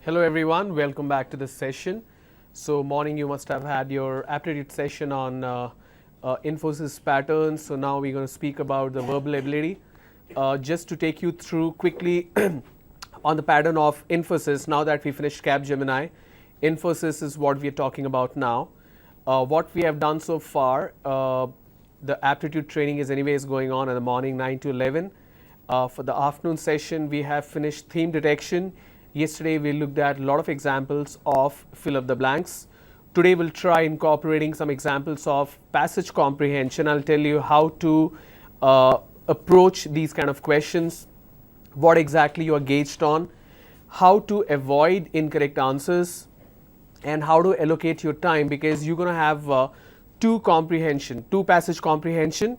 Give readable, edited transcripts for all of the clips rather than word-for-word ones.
Hello everyone, welcome back to this session. So morning you must have had your aptitude session on Infosys patterns. So now we're going to speak about the verbal ability. Just to take you through quickly on the pattern of Infosys, now that we finished Capgemini, Infosys is what we are talking about now. What we have done so far, the aptitude training is anyways going on in the morning 9 to 11. For the afternoon session, we have finished theme detection. Yesterday, we looked at a lot of examples of fill up the blanks. Today, we'll try incorporating some examples of passage comprehension. I'll tell you how to approach these kind of questions, what exactly you are gauged on, how to avoid incorrect answers, and how to allocate your time, because you're going to have two passage comprehension,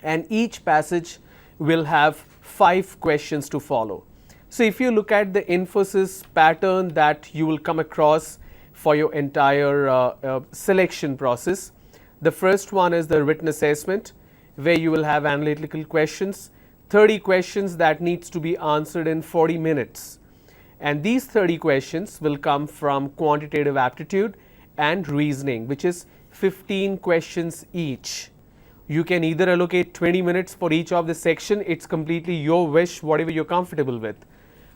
and each passage will have 5 questions to follow. So if you look at the Infosys pattern that you will come across for your entire selection process, the first one is the written assessment, where you will have analytical questions, 30 questions that needs to be answered in 40 minutes. And these 30 questions will come from quantitative aptitude and reasoning, which is 15 questions each. You can either allocate 20 minutes for each of the section. It's completely your wish, whatever you're comfortable with.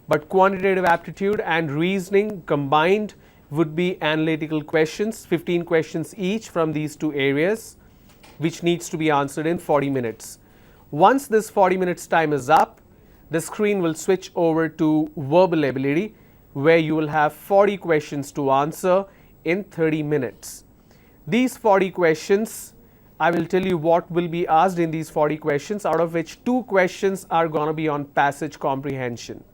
But quantitative aptitude and reasoning combined would be analytical questions, 15 questions each from these two areas, which needs to be answered in 40 minutes. Once this 40 minutes time is up, the screen will switch over to verbal ability, where you will have 40 questions to answer in 30 minutes. These 40 questions, I will tell you what will be asked in these 40 questions, out of which 2 questions are going to be on passage comprehension.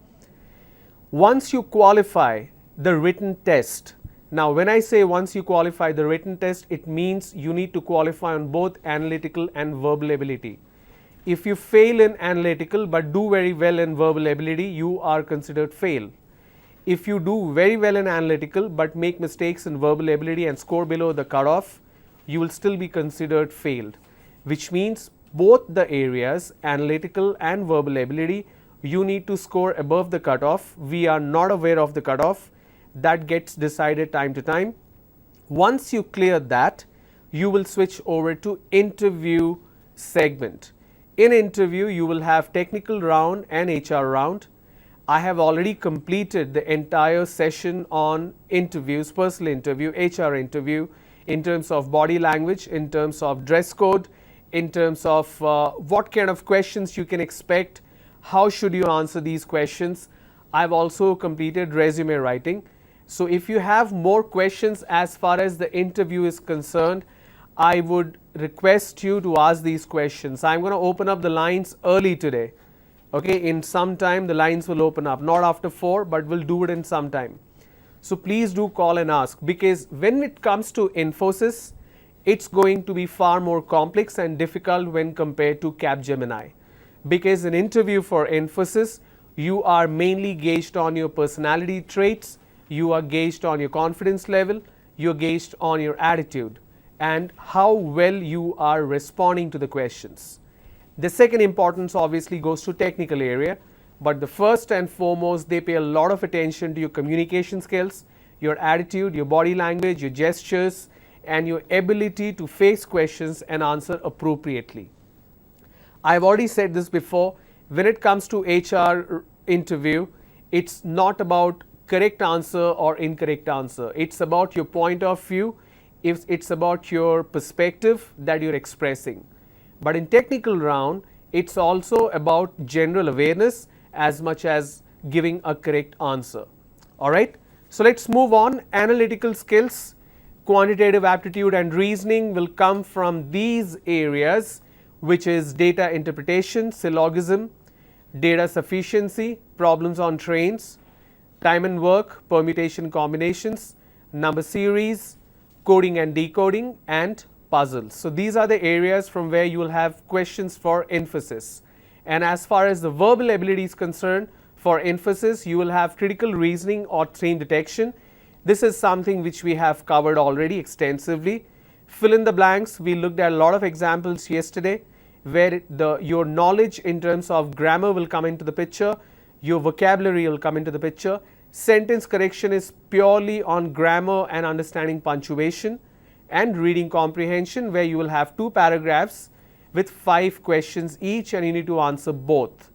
Once you qualify the written test, now when I say once you qualify the written test, it means you need to qualify on both analytical and verbal ability. If you fail in analytical but do very well in verbal ability, you are considered fail. If you do very well in analytical but make mistakes in verbal ability and score below the cutoff, you will still be considered failed, which means both the areas, analytical and verbal ability, you need to score above the cutoff. We are not aware of the cutoff. That gets decided time to time. Once you clear that, you will switch over to interview segment. In interview, you will have technical round and HR round. I have already completed the entire session on interviews, personal interview, HR interview, in terms of body language, in terms of dress code, in terms of what kind of questions you can expect, how should you answer these questions. I've also completed resume writing. So if you have more questions as far as the interview is concerned, I would request you to ask these questions. I'm going to open up the lines early today. Okay, in some time the lines will open up, not after 4, but we'll do it in some time. So please do call and ask, because when it comes to Infosys, it's going to be far more complex and difficult when compared to Capgemini. Because an interview for Infosys, you are mainly gauged on your personality traits, you are gauged on your confidence level, you're gauged on your attitude and how well you are responding to the questions. The second importance obviously goes to technical area, but the first and foremost, they pay a lot of attention to your communication skills, your attitude, your body language, your gestures, and your ability to face questions and answer appropriately. I've already said this before, when it comes to HR interview, it's not about correct answer or incorrect answer. It's about your point of view, it's about your perspective that you're expressing. But in technical round, it's also about general awareness as much as giving a correct answer. Alright, so let's move on. Analytical skills, quantitative aptitude and reasoning will come from these areas, which is data interpretation, syllogism, data sufficiency, problems on trains, time and work, permutation combinations, number series, coding and decoding, and puzzles. So these are the areas from where you will have questions for Infosys. And as far as the verbal ability is concerned, for Infosys, you will have critical reasoning or theme detection. This is something which we have covered already extensively. Fill in the blanks, we looked at a lot of examples yesterday where your knowledge in terms of grammar will come into the picture, your vocabulary will come into the picture. Sentence correction is purely on grammar and understanding punctuation, and reading comprehension, where you will have 2 paragraphs with 5 questions each and you need to answer both.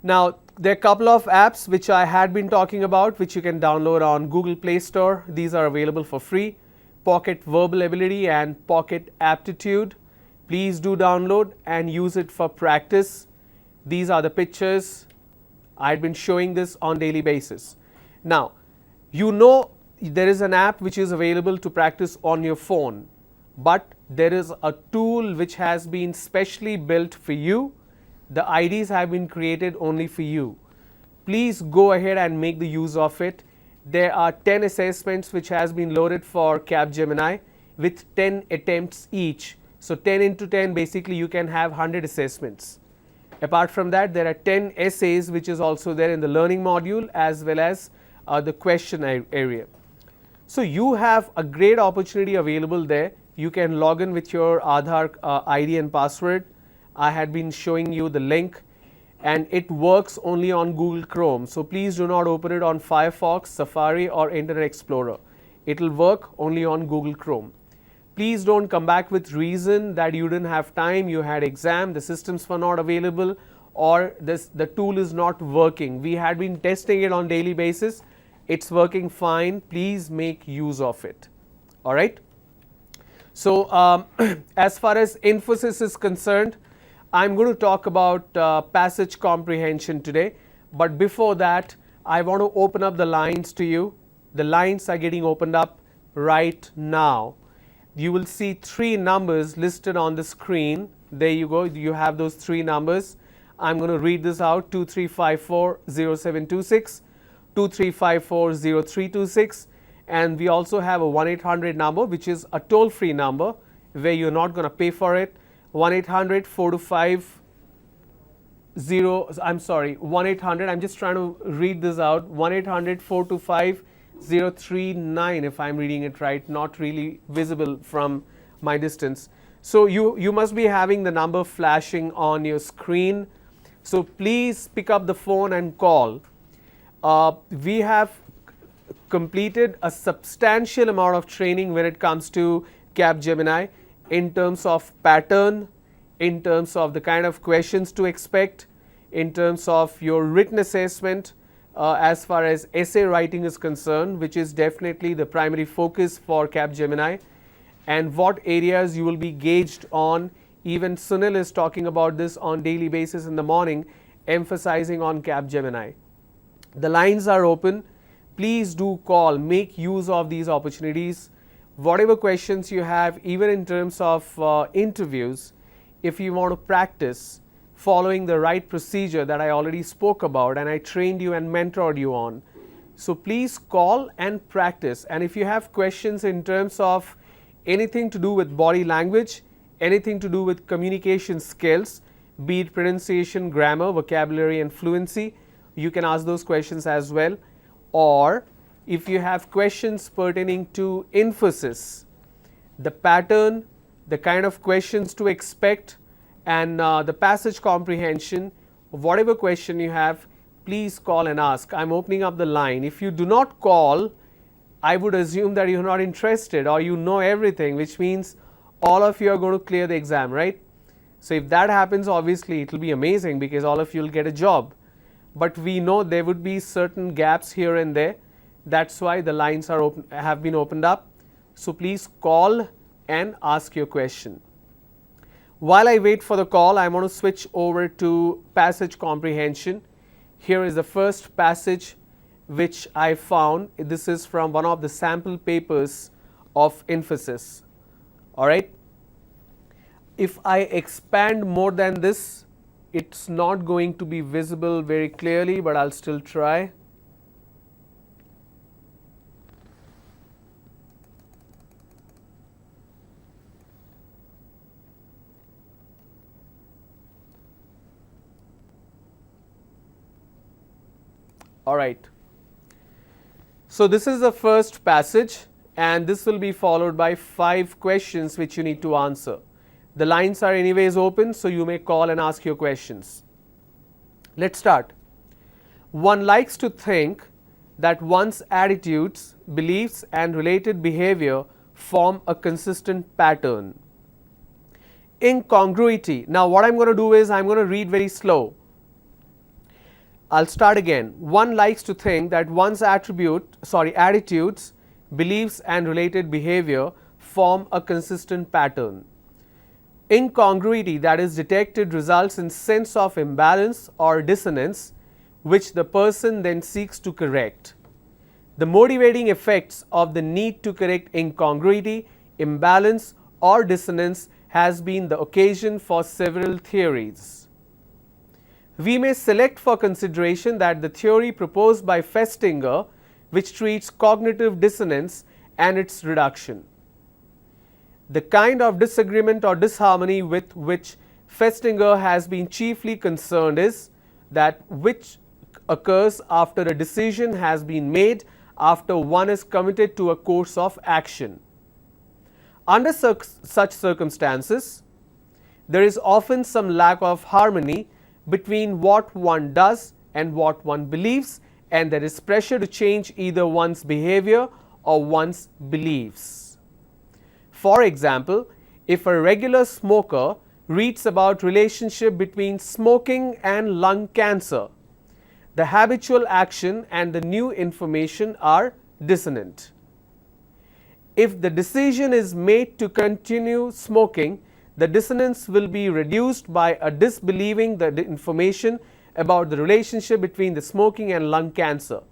Now, there are a couple of apps which I had been talking about, which you can download on Google Play Store. These are available for free: Pocket Verbal Ability and Pocket Aptitude. Please do download and use it for practice. These are the pictures. I've been showing this on daily basis. Now, you know there is an app which is available to practice on your phone, but there is a tool which has been specially built for you. The IDs have been created only for you. Please go ahead and make the use of it. There are 10 assessments which has been loaded for Capgemini with 10 attempts each. So 10 into 10, basically you can have 100 assessments. Apart from that, there are 10 essays which is also there in the learning module, as well as the question area. So you have a great opportunity available there. You can log in with your Aadhaar ID and password. I had been showing you the link, and it works only on Google Chrome. So please do not open it on Firefox, Safari or Internet Explorer. It will work only on Google Chrome. Please don't come back with reason that you didn't have time, you had exam, the systems were not available, or the tool is not working. We had been testing it on daily basis. It's working fine. Please make use of it. All right. So as far as Infosys is concerned, I'm going to talk about passage comprehension today. But before that, I want to open up the lines to you. The lines are getting opened up right now. You will see 3 numbers listed on the screen. There you go. You have those 3 numbers. I'm going to read this out: 2354-0726, 2354-0326, and we also have a 1-800 number, which is a toll-free number where you're not going to pay for it. 1-800-425-0. I'm sorry, 1-800. I'm just trying to read this out. 1-800-425-039. If I'm reading it right, not really visible from my distance. So you must be having the number flashing on your screen. So please pick up the phone and call. We have completed a substantial amount of training when it comes to Capgemini in terms of pattern, in terms of the kind of questions to expect, in terms of your written assessment, as far as essay writing is concerned, which is definitely the primary focus for Capgemini, and what areas you will be gauged on. Even Sunil is talking about this on daily basis in the morning, emphasizing on Capgemini. The lines are open. Please do call, make use of these opportunities. Whatever questions you have, even in terms of interviews, if you want to practice following the right procedure that I already spoke about and I trained you and mentored you on. So please call and practice. And if you have questions in terms of anything to do with body language, anything to do with communication skills, be it pronunciation, grammar, vocabulary and fluency, you can ask those questions as well. Or if you have questions pertaining to Infosys, the pattern, the kind of questions to expect, and the passage comprehension, whatever question you have, please call and ask. I'm opening up the line. If you do not call, I would assume that you're not interested or you know everything, which means all of you are going to clear the exam, right? So if that happens, obviously it will be amazing because all of you will get a job. But we know there would be certain gaps here and there. That's why the lines are open, have been opened up. So please call and ask your question. While I wait for the call, I want to switch over to passage comprehension. Here is the first passage which I found. This is from one of the sample papers of Infosys. All right. If I expand more than this, it's not going to be visible very clearly, but I'll still try. All right. So this is the first passage, and this will be followed by 5 questions which you need to answer. The lines are anyways open, so you may call and ask your questions. Let's start. One likes to think that one's attitudes, beliefs, and related behavior form a consistent pattern. Incongruity. Now, what I'm going to do is I'm going to read very slow. I'll start again. One likes to think that one's attitudes, beliefs, and related behavior form a consistent pattern. Incongruity that is detected results in sense of imbalance or dissonance, which the person then seeks to correct. The motivating effects of the need to correct incongruity, imbalance, or dissonance has been the occasion for several theories. We may select for consideration that the theory proposed by Festinger, which treats cognitive dissonance and its reduction. The kind of disagreement or disharmony with which Festinger has been chiefly concerned is that which occurs after a decision has been made, after one is committed to a course of action. Under such circumstances, there is often some lack of harmony between what one does and what one believes, and there is pressure to change either one's behavior or one's beliefs. For example, if a regular smoker reads about relationship between smoking and lung cancer, the habitual action and the new information are dissonant. If the decision is made to continue smoking, the dissonance will be reduced by a disbelieving the information about the relationship between the smoking and lung cancer.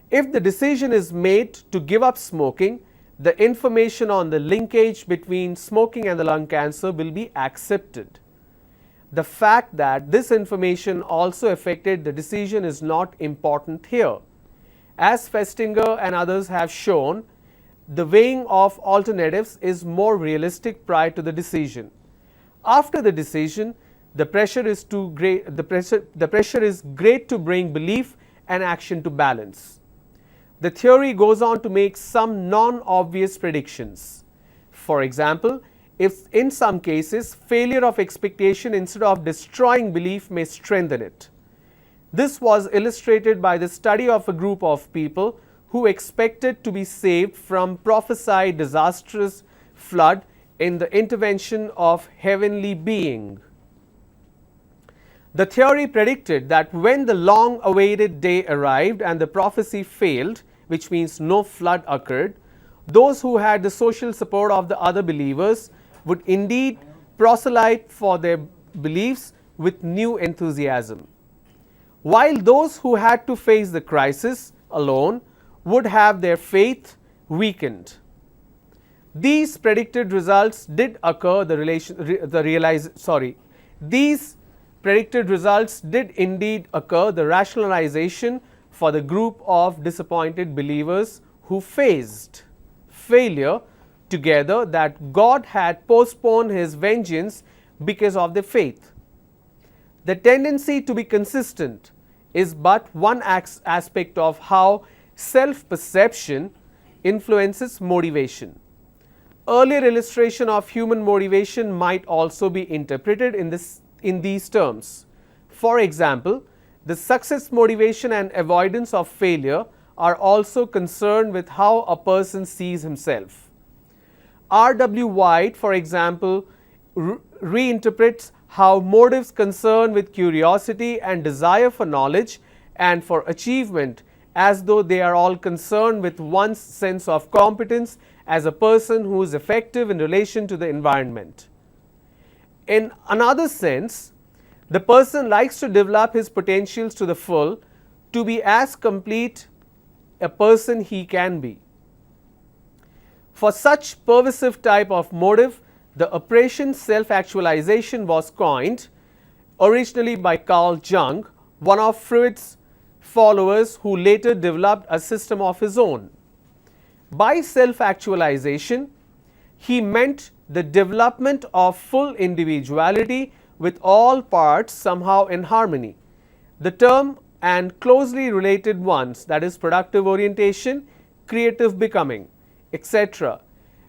If the decision is made to give up smoking, the information on the linkage between smoking and the lung cancer will be accepted. The fact that this information also affected the decision is not important here. As Festinger and others have shown, the weighing of alternatives is more realistic prior to the decision. After the decision, the pressure is great to bring belief and action to balance. The theory goes on to make some non-obvious predictions. For example, if in some cases failure of expectation instead of destroying belief may strengthen it. This was illustrated by the study of a group of people who expected to be saved from prophesied disastrous flood in the intervention of heavenly being. The theory predicted that when the long-awaited day arrived and the prophecy failed, which means no flood occurred, those who had the social support of the other believers would indeed proselyte for their beliefs with new enthusiasm, while those who had to face the crisis alone would have their faith weakened. These predicted results did occur. These predicted results did indeed occur. The rationalization for the group of disappointed believers who faced failure together that God had postponed His vengeance because of their faith. The tendency to be consistent is but one aspect of how self-perception influences motivation. Earlier illustration of human motivation might also be interpreted in these terms. For example, the success motivation and avoidance of failure are also concerned with how a person sees himself. R.W. White, for example, reinterprets how motives concerned with curiosity and desire for knowledge and for achievement as though they are all concerned with one's sense of competence as a person who is effective in relation to the environment. In another sense, the person likes to develop his potentials to the full, to be as complete a person he can be. For such pervasive type of motive, the operation self-actualization was coined originally by Carl Jung, one of Freud's followers who later developed a system of his own. By self-actualization, he meant the development of full individuality with all parts somehow in harmony. The term and closely related ones, that is productive orientation, creative becoming, etc.,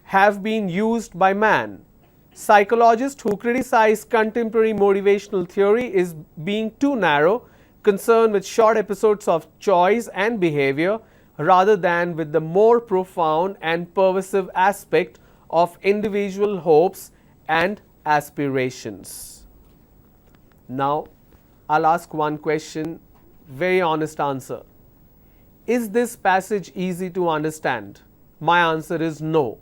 have been used by man. Psychologists who criticize contemporary motivational theory as being too narrow concerned with short episodes of choice and behavior rather than with the more profound and pervasive aspect of individual hopes and aspirations. Now, I'll ask one question, very honest answer. Is this passage easy to understand? My answer is no.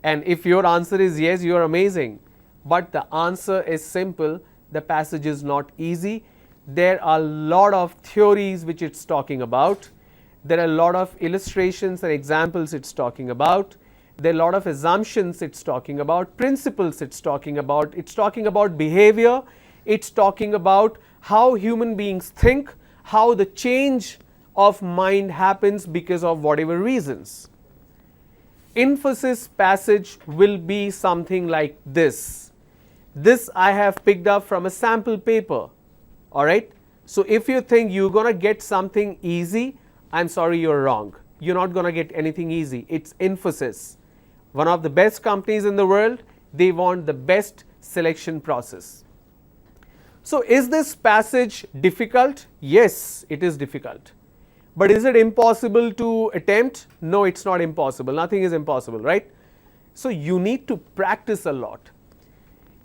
And if your answer is yes, you are amazing. But the answer is simple. The passage is not easy. There are a lot of theories which it's talking about. There are a lot of illustrations and examples it's talking about. There are a lot of assumptions it's talking about, principles it's talking about behavior, it's talking about how human beings think, how the change of mind happens because of whatever reasons. Infosys passage will be something like this. This I have picked up from a sample paper. Alright. So if you think you're going to get something easy, I'm sorry, you're wrong. You're not going to get anything easy. It's Infosys, one of the best companies in the world. They want the best selection process. So is this passage difficult? Yes, it is difficult. But is it impossible to attempt? No, it's not impossible. Nothing is impossible, right? So you need to practice a lot.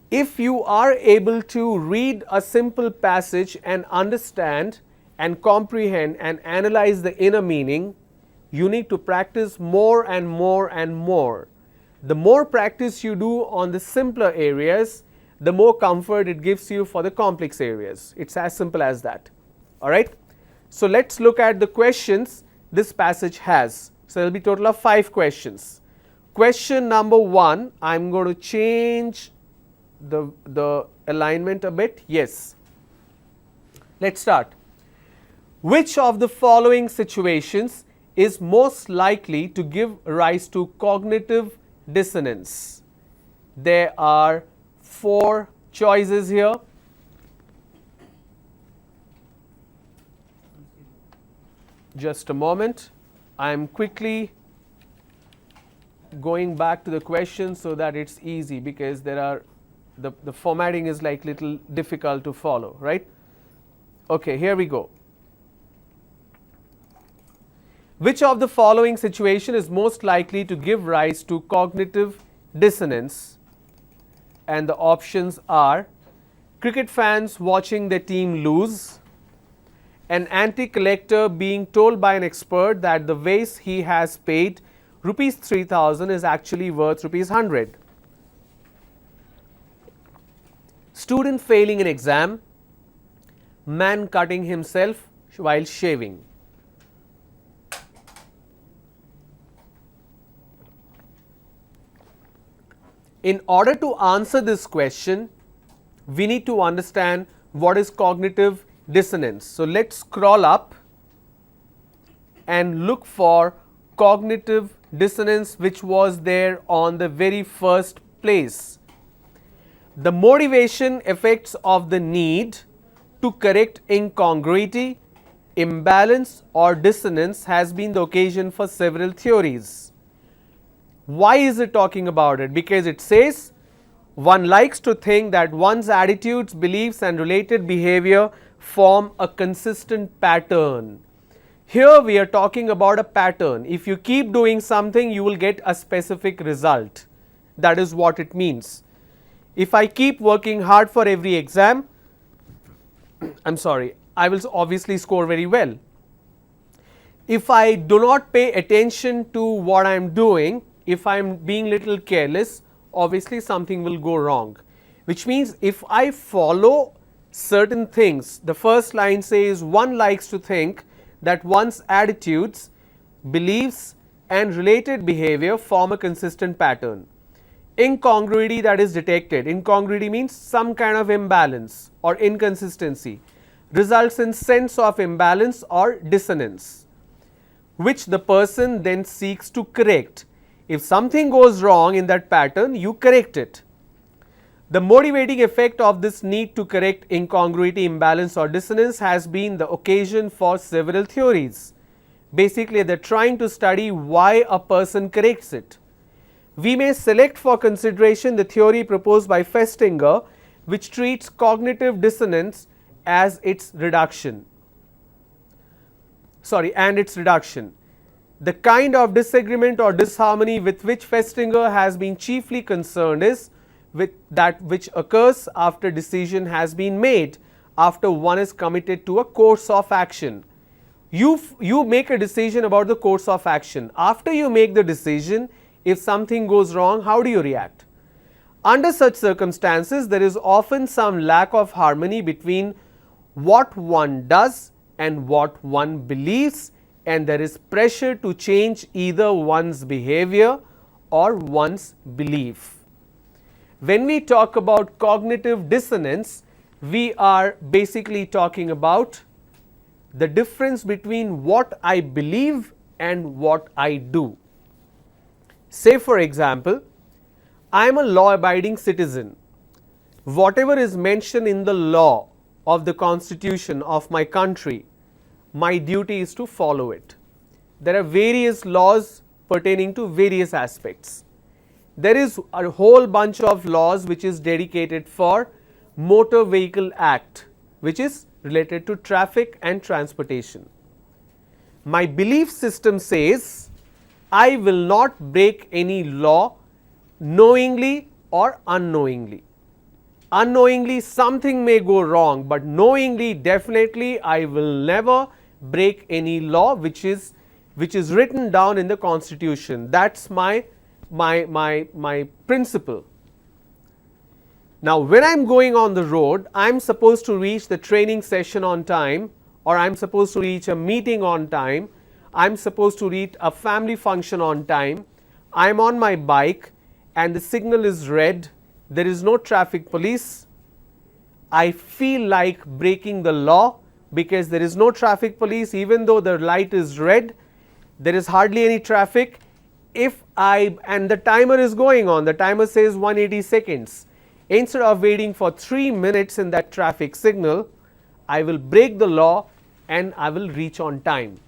If you are able to read a simple passage and understand and comprehend and analyze the inner meaning, you need to practice more and more and more. The more practice you do on the simpler areas, the more comfort it gives you for the complex areas. It's as simple as that. Alright. So let's look at the questions this passage has. So there will be a total of 5 questions. Question number 1, I'm going to change the alignment a bit. Yes. Let's start. Which of the following situations is most likely to give rise to cognitive dissonance? There are 4 choices here. Just a moment. I am quickly going back to the question so that it's easy, because there are the formatting is like little difficult to follow, right? Okay, here we go. Which of the following situation is most likely to give rise to cognitive dissonance? And the options are: cricket fans watching their team lose, an anti-collector being told by an expert that the vase he has paid rupees 3,000 is actually worth rupees 100, student failing an exam, man cutting himself while shaving. In order to answer this question, we need to understand what is cognitive dissonance. So let's scroll up and look for cognitive dissonance, which was there on the very first place. The motivation effects of the need to correct incongruity, imbalance or dissonance has been the occasion for several theories. Why is it talking about it? Because it says one likes to think that one's attitudes, beliefs and related behavior form a consistent pattern. Here we are talking about a pattern. If you keep doing something, you will get a specific result. That is what it means. If I keep working hard for every exam, I will obviously score very well. If I do not pay attention to what I am doing, if I am being little careless, obviously something will go wrong. Which means if I follow certain things, the first line says one likes to think that one's attitudes, beliefs and related behavior form a consistent pattern. Incongruity that is detected, incongruity means some kind of imbalance or inconsistency, results in sense of imbalance or dissonance, which the person then seeks to correct. If something goes wrong in that pattern, you correct it. The motivating effect of this need to correct incongruity, imbalance or dissonance has been the occasion for several theories. Basically, they are trying to study why a person corrects it. We may select for consideration the theory proposed by A.P.S.S.D.C, which treats cognitive dissonance as its reduction. And its reduction. The kind of disagreement or disharmony with which Festinger has been chiefly concerned is with that which occurs after decision has been made, after one is committed to a course of action. You make a decision about the course of action. After you make the decision, if something goes wrong, how do you react? Under such circumstances, there is often some lack of harmony between what one does and what one believes, and there is pressure to change either one's behavior or one's belief. When we talk about cognitive dissonance, we are basically talking about the difference between what I believe and what I do. Say for example, I am a law-abiding citizen. Whatever is mentioned in the law of the constitution of my country, my duty is to follow it. There are various laws pertaining to various aspects. There is a whole bunch of laws which is dedicated for Motor Vehicle Act, which is related to traffic and transportation. My belief system says I will not break any law knowingly or unknowingly. Unknowingly something may go wrong, but knowingly definitely I will never break any law which is written down in the constitution. That's my principle. Now when I am going on the road, I am supposed to reach the training session on time, or I am supposed to reach a meeting on time, I am supposed to reach a family function on time. I am on my bike and the signal is red, there is no traffic police. I feel like breaking the law because there is no traffic police, even though the light is red, there is hardly any traffic. And the timer is going on, the timer says 180 seconds. Instead of waiting for 3 minutes in that traffic signal, I will break the law and I will reach on time.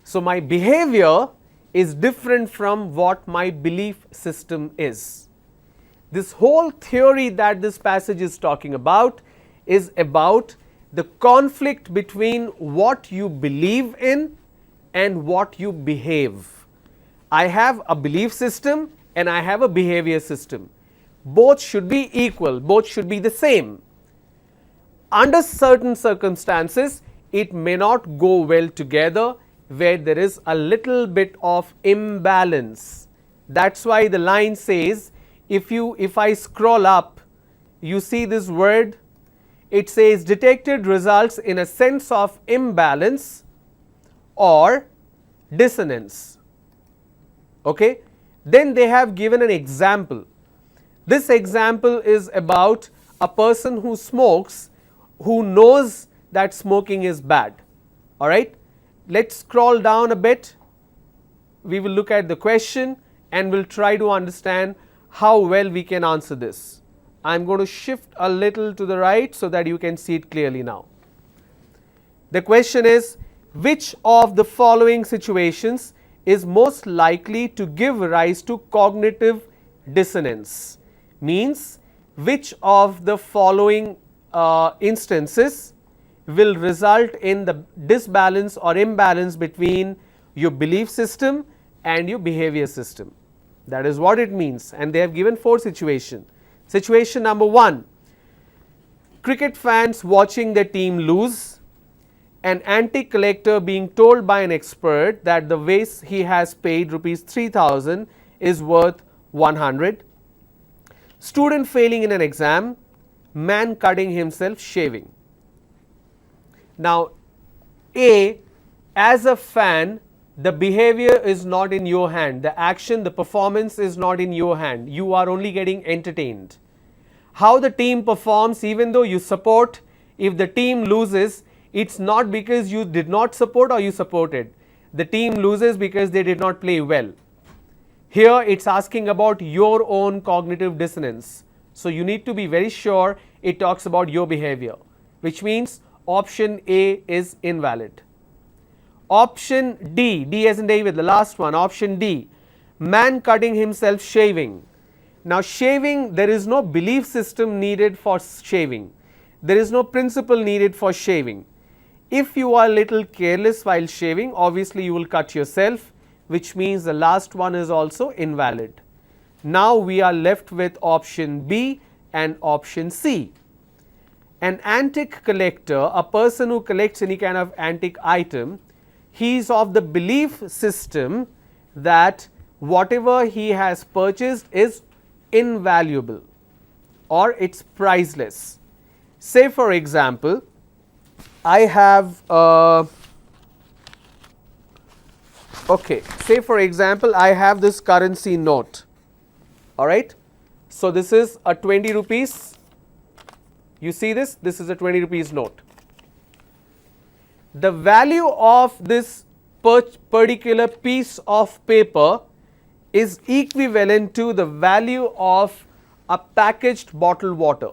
So my behavior is different from what my belief system is. This whole theory that this passage is talking about is about the conflict between what you believe in and what you behave. I have a belief system and I have a behavior system. Both should be equal, both should be the same. Under certain circumstances, it may not go well together, where there is a little bit of imbalance. That's why the line says, if I scroll up, you see this word, it says detected results in a sense of imbalance or dissonance. Okay? Then they have given an example. This example is about a person who smokes, who knows that smoking is bad. Alright? Let's scroll down a bit. We will look at the question and we'll try to understand how well we can answer this. I'm going to shift a little to the right so that you can see it clearly now. The question is, which of the following situations is most likely to give rise to cognitive dissonance? Means, which of the following instances will result in the disbalance or imbalance between your belief system and your behavior system? That is what it means, and they have given 4 situations. Situation number 1, cricket fans watching their team lose, an antique collector being told by an expert that the vase he has paid rupees 3,000 is worth 100, student failing in an exam, man cutting himself shaving. Now A, as a fan, the behavior is not in your hand, the action, the performance is not in your hand, you are only getting entertained. How the team performs, even though you support, if the team loses, it's not because you did not support or you supported. The team loses because they did not play well. Here it's asking about your own cognitive dissonance. So you need to be very sure it talks about your behavior, which means option A is invalid. Option D, D as in David, the last one, option D, man cutting himself shaving. Now shaving, there is no belief system needed for shaving. there is no principle needed for shaving. If you are a little careless while shaving, obviously you will cut yourself, which means the last one is also invalid. Now we are left with option B and option C. An antique collector, a person who collects any kind of antique item, he is of the belief system that whatever he has purchased is invaluable or it's priceless. Say for example, I have say for example I have this currency note, alright. So this is a 20 rupees, you see this is a 20 rupees note. The value of this particular piece of paper is equivalent to the value of a packaged bottled water.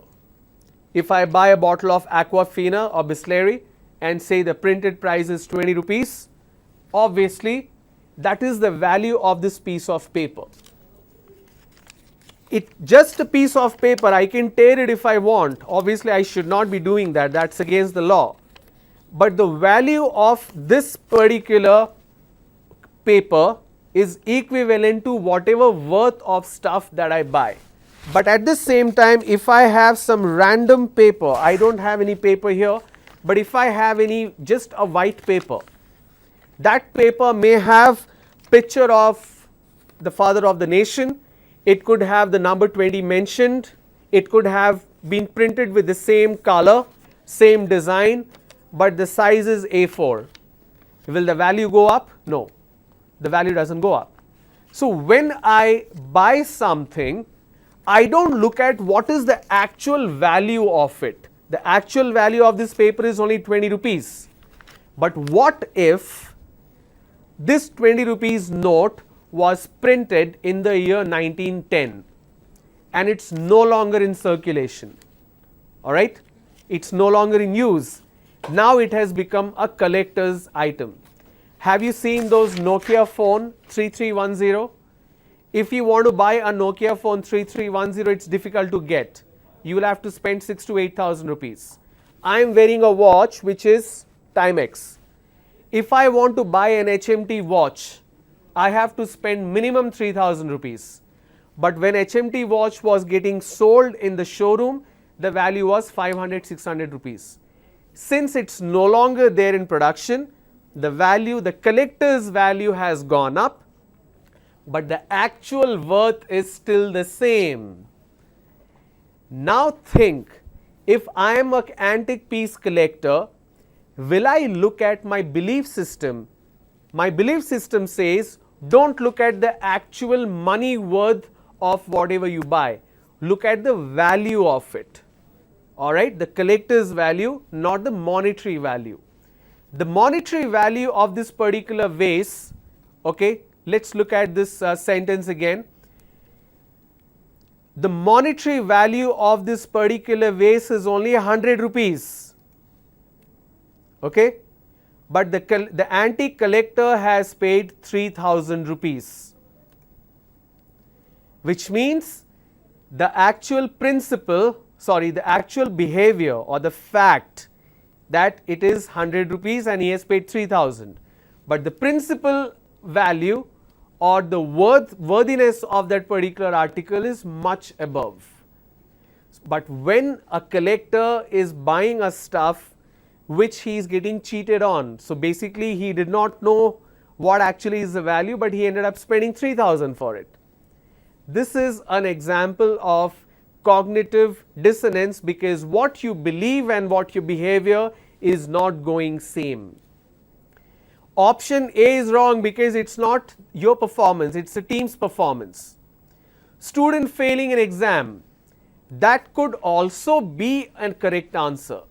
If I buy a bottle of Aquafina or Bisleri and say the printed price is 20 rupees, obviously that is the value of this piece of paper. It just a piece of paper, I can tear it if I want. Obviously I should not be doing that, that's against the law. But the value of this particular paper is equivalent to whatever worth of stuff that I buy. But at the same time, if I have some random paper, I don't have any paper here, but if I have any just a white paper, that paper may have picture of the father of the nation, it could have the number 20 mentioned, it could have been printed with the same color, same design, but the size is A4. Will the value go up? No, the value doesn't go up. So when I buy something, I don't look at what is the actual value of it. The actual value of this paper is only 20 rupees. But what if this 20 rupees note was printed in the year 1910 and it's no longer in circulation, alright? It's no longer in use. Now it has become a collector's item. Have you seen those Nokia phone 3310? If you want to buy a Nokia phone 3310, it's difficult to get. You will have to spend 6,000 to 8,000 rupees. I am wearing a watch which is Timex. If I want to buy an HMT watch, I have to spend minimum 3,000 rupees. But when HMT watch was getting sold in the showroom, the value was 500, 600 rupees. Since it's no longer there in production, the value, the collector's value has gone up, but the actual worth is still the same. Now think, if I am an antique piece collector, will I look at my belief system? My belief system says, don't look at the actual money worth of whatever you buy. Look at the value of it. Alright, the collector's value, not the monetary value. The monetary value of this particular vase, okay, let's look at this sentence again. The monetary value of this particular vase is only 100 rupees, okay, but the antique collector has paid 3,000 rupees, which means the actual principle, the actual behavior or the fact that it is 100 rupees and he has paid 3,000, but the principal value or the worthiness of that particular article is much above. But when a collector is buying a stuff which he is getting cheated on, so basically he did not know what actually is the value, but he ended up spending 3,000 for it. This is an example of cognitive dissonance, because what you believe and what your behavior is not going same. Option A is wrong because it's not your performance, it's a team's performance. Student failing an exam, that could also be a correct answer.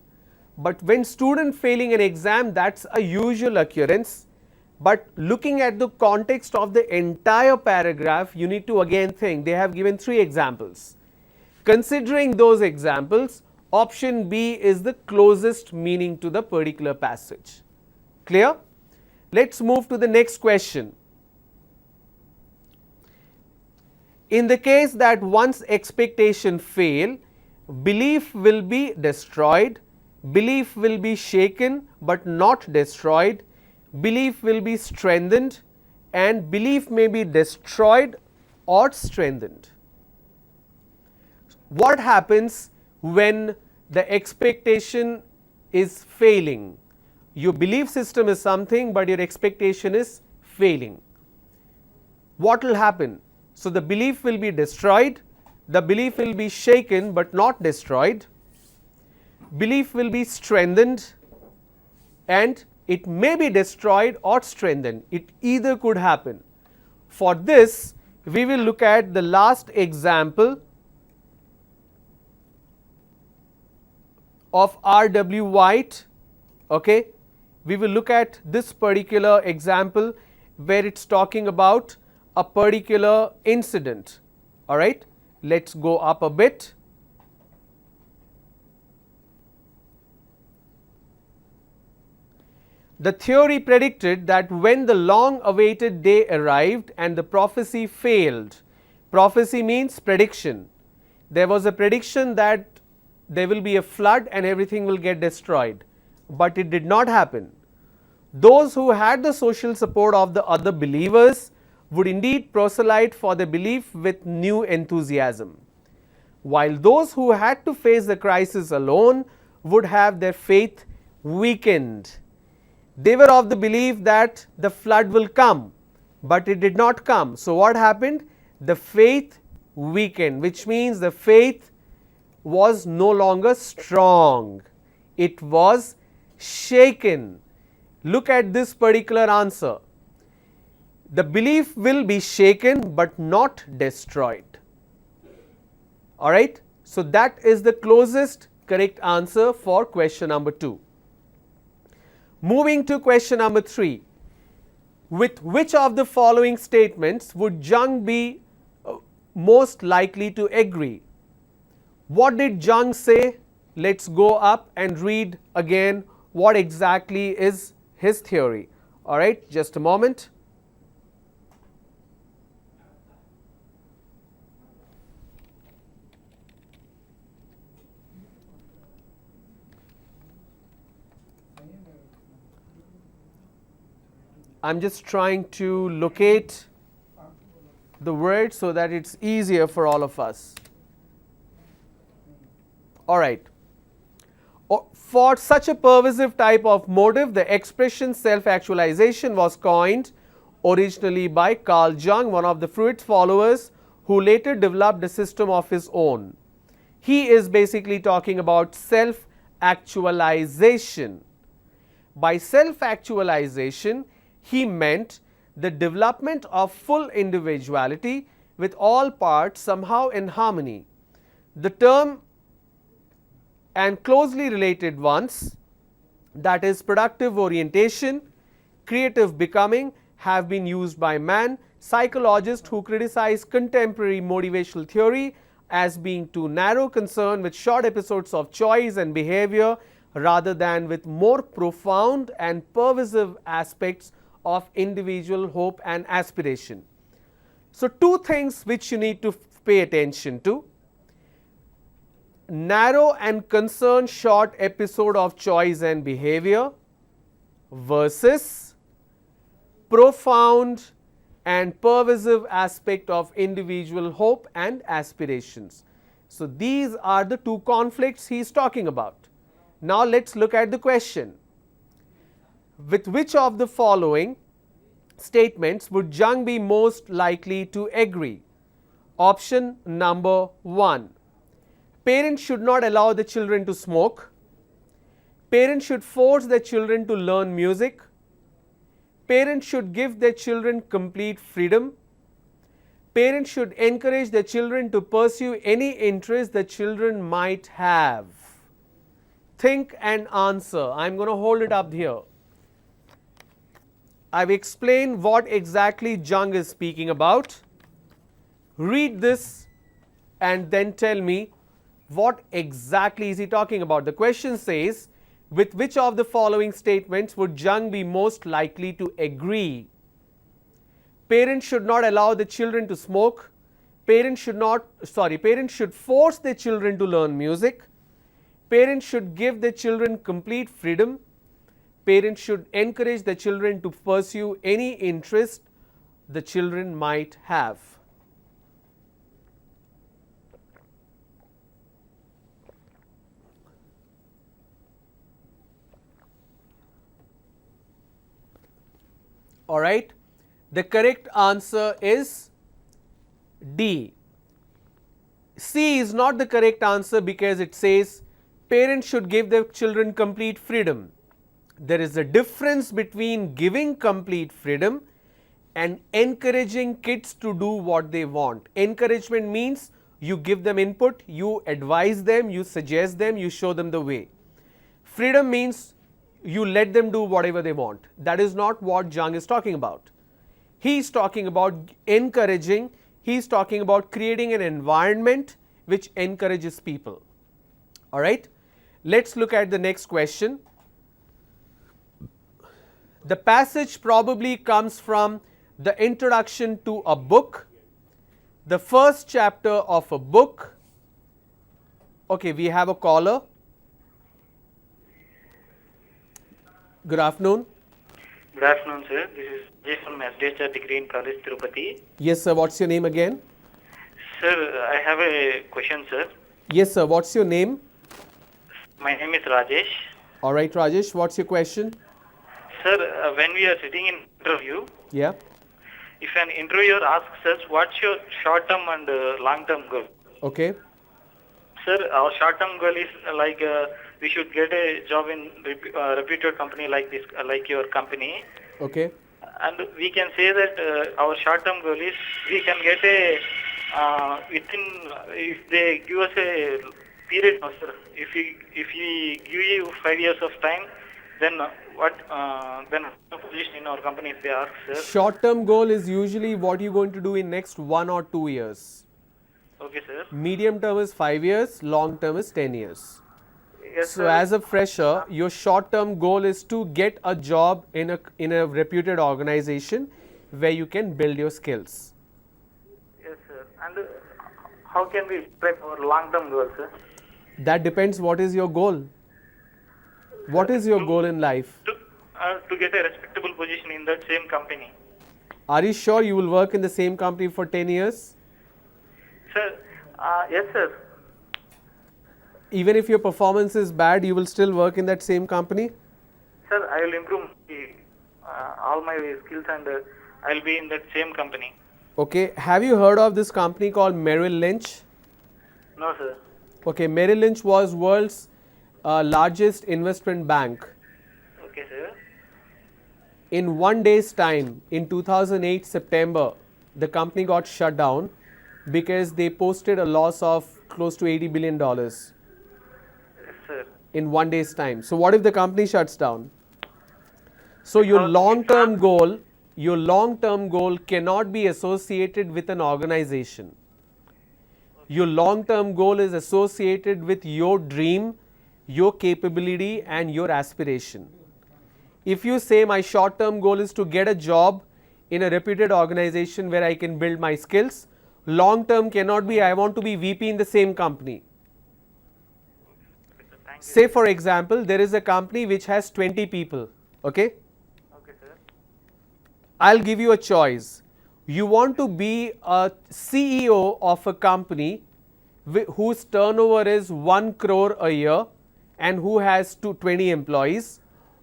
But when student failing an exam, that's a usual occurrence. But looking at the context of the entire paragraph, you need to again think, they have given 3 examples. Considering those examples, option B is the closest meaning to the particular passage. Clear? Let's move to the next question. In the case that one's expectation fail, belief will be destroyed, belief will be shaken but not destroyed, belief will be strengthened, and belief may be destroyed or strengthened. What happens when the expectation is failing? Your belief system is something, but your expectation is failing. What will happen? So the belief will be destroyed, the belief will be shaken but not destroyed, belief will be strengthened, and it may be destroyed or strengthened. It either could happen. For this, we will look at the last example of R.W. White. Okay, we will look at this particular example where it's talking about a particular incident. All right, let's go up a bit. The theory predicted that when the long awaited day arrived and the prophecy failed, prophecy means prediction. There was a prediction that there will be a flood and everything will get destroyed, but it did not happen. Those who had the social support of the other believers would indeed proselyte for the belief with new enthusiasm, while those who had to face the crisis alone would have their faith weakened. They were of the belief that the flood will come, but it did not come. So what happened? The faith weakened, which means the faith was no longer strong. It was shaken. Look at this particular answer. The belief will be shaken but not destroyed. All right. So that is the closest correct answer for question number 2. Moving to question number 3. With which of the following statements would Jung be most likely to agree? What did Jung say? Let's go up and read again what exactly is his theory. All right, just a moment. I'm just trying to locate the word so that it's easier for all of us. All right. For such a pervasive type of motive, the expression self-actualization was coined originally by Carl Jung, one of the Freud's followers, who later developed a system of his own. He is basically talking about self-actualization. By self-actualization, he meant the development of full individuality with all parts somehow in harmony. The term and closely related ones, that is productive orientation, creative becoming, have been used by man. Psychologists who criticize contemporary motivational theory as being too narrow, concerned with short episodes of choice and behavior rather than with more profound and pervasive aspects of individual hope and aspiration. So two things which you need to pay attention to: narrow and concerned short episode of choice and behavior versus profound and pervasive aspect of individual hope and aspirations. So these are the two conflicts he is talking about. Now let's look at the question. With which of the following statements would Jung be most likely to agree? Option number 1. Parents should not allow the children to smoke. Parents should force their children to learn music. Parents should give their children complete freedom. Parents should encourage their children to pursue any interest the children might have. Think and answer. I'm going to hold it up here. I've explained what exactly Jung is speaking about. Read this and then tell me what exactly is he talking about. The question says, with which of the following statements would Jung be most likely to agree? Parents should not allow the children to smoke. Parents should force their children to learn music. Parents should give their children complete freedom. Parents should encourage the children to pursue any interest the children might have. All right, the correct answer is D. C is not the correct answer because it says parents should give their children complete freedom. There is a difference between giving complete freedom and encouraging kids to do what they want. Encouragement means you give them input, you advise them, you suggest them, you show them the way. Freedom means you let them do whatever they want. That is not what Jung is talking about. He is talking about encouraging, he is talking about creating an environment which encourages people. All right, let's look at the next question. The passage probably comes from the introduction to a book, the first chapter of a book. Okay, we have a caller. Good afternoon. Good afternoon, sir. This is Jay from A.P.S.D.C Degree in College, Tirupati. Yes, sir. What's your name again? Sir, I have a question, sir. Yes, sir. What's your name? My name is Rajesh. All right, Rajesh. What's your question? Sir, when we are sitting in interview, Yeah. if an interviewer asks us, what's your short-term and long-term goal? Okay. Sir, our short-term goal is we should get a job in reputed company like this, like your company. Okay. And we can say that our short-term goal is we can get a if they give us a period, no, sir. If we give you 5 years of time, then what position in our company if they ask, sir? Short-term goal is usually what you're going to do in next 1 or 2 years. Okay, sir. Medium term is 5 years, long term is 10 years. Yes, So sir. as a fresher, your short-term goal is to get a job in a reputed organization where you can build your skills. Yes, sir. And how can we prep our long-term goal, sir? That depends what is your goal. What is your goal in life? To get a respectable position in that same company. Are you sure you will work in the same company for 10 years? Sir, yes, sir. Even if your performance is bad, you will still work in that same company? Sir, I will improve all my skills and I will be in that same company. Okay. Have you heard of this company called Merrill Lynch? No, sir. Okay. Merrill Lynch was world's largest investment bank. Okay, sir. In 1 day's time, in 2008 September, the company got shut down because they posted a loss of close to $80 billion Yes, sir. in 1 day's time. So what if the company shuts down? So your Because long-term goal cannot be associated with an organization. Your long-term goal is associated with your dream, your capability and your aspiration. If you say my short-term goal is to get a job in a reputed organization where I can build my skills, long-term cannot be I want to be VP in the same company. Thank you. Say for example, there is a company which has 20 people, okay? Okay, sir. I'll give you a choice. You want to be a CEO of a company whose turnover is 1 crore a year and who has 20 employees,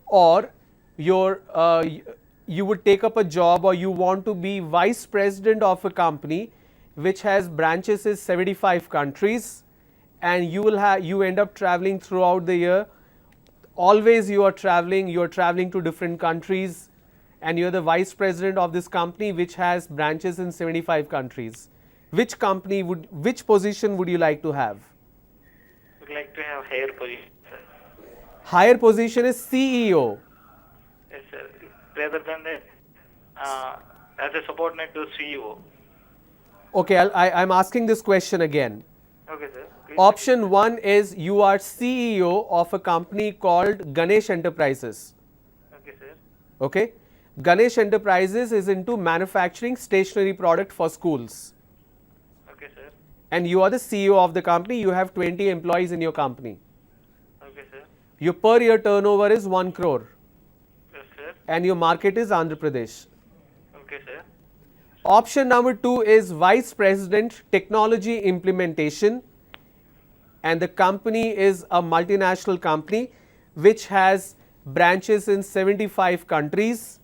or you would take up a job, or you want to be vice president of a company which has branches in 75 countries, and you end up traveling throughout the year. Always you are traveling to different countries, and you're the vice president of this company which has branches in 75 countries. Which position would you like to have? Would like to have higher position, sir. Higher position is CEO. Yes, sir. Rather than the as a subordinate to CEO. Okay, I'm asking this question again. Okay, sir. Please. Option 1 is you are CEO of a company called Ganesh Enterprises. Okay, sir. Okay, Ganesh Enterprises is into manufacturing stationery product for schools. Okay, and you are the CEO of the company, you have 20 employees in your company. Okay, sir. Your per year turnover is 1 crore Yes, sir. and your market is Andhra Pradesh. Okay, sir. Option number 2 is Vice President Technology Implementation, and the company is a multinational company which has branches in 75 countries,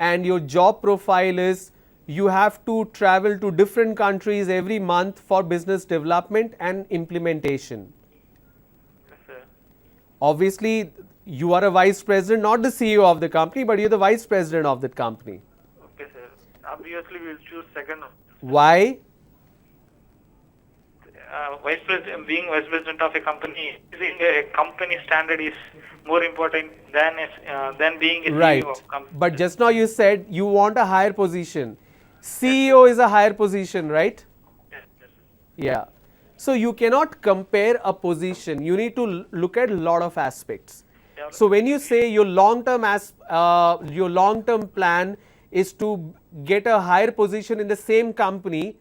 and your job profile is you have to travel to different countries every month for business development and implementation. Yes, sir. Obviously, you are a vice president, not the CEO of the company, but you're the vice president of that company. Okay, sir. Obviously, we'll choose second. Why? Vice president, being vice president of a company, using a company standard is more important than being a Right. CEO of company. But just now you said you want a higher position. CEO is a higher position, right? Yes, yes. Yeah. So you cannot compare a position. You need to look at a lot of aspects. Yeah. So when you say your long-term plan is to get a higher position in the same company,